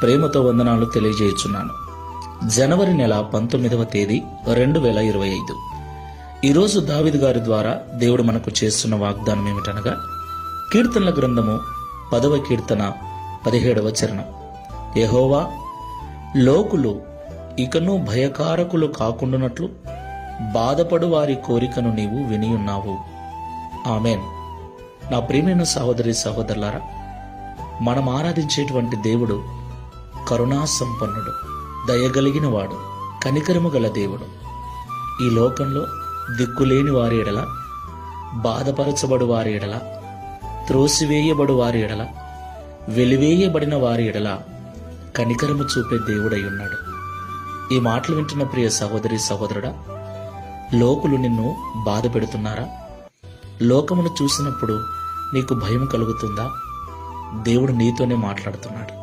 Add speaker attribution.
Speaker 1: ప్రేమతో వందనాలు తెలియజేయుచున్నాను. జనవరి నెల 19వ తేదీ 2025. ఈరోజు దావీదు గారి ద్వారా దేవుడు మనకు చేస్తున్న వాగ్దానం ఏమిటనగా, కీర్తనల గ్రంథము 10వ కీర్తన 17వ చరణం. యెహోవా, లోకులు ఇకను భయకారకులు కాకుండానట్లు బాధపడు వారి కోరికను నీవు వినియున్నావు. ఆమెన్. నా ప్రియమైన సహోదరి సహోదరులారా, మనం ఆరాధించేటువంటి దేవుడు కరుణా సంపన్నుడు, దయగలిగిన వాడు, కనికరము గల దేవుడు. ఈ లోకంలో దిక్కులేని వారి ఎడల, బాధపరచబడు వారి ఎడల, త్రోసివేయబడు వారి ఎడల, వెలివేయబడిన వారి ఎడల కనికరము చూపే దేవుడై ఉన్నాడు. ఈ మాటలు వింటున్న ప్రియ సహోదరి సహోదరుడా, లోకులు నిన్ను బాధ పెడుతున్నారా? లోకమును చూసినప్పుడు నీకు భయం కలుగుతుందా? దేవుడు నీతోనే మాట్లాడుతున్నాడు.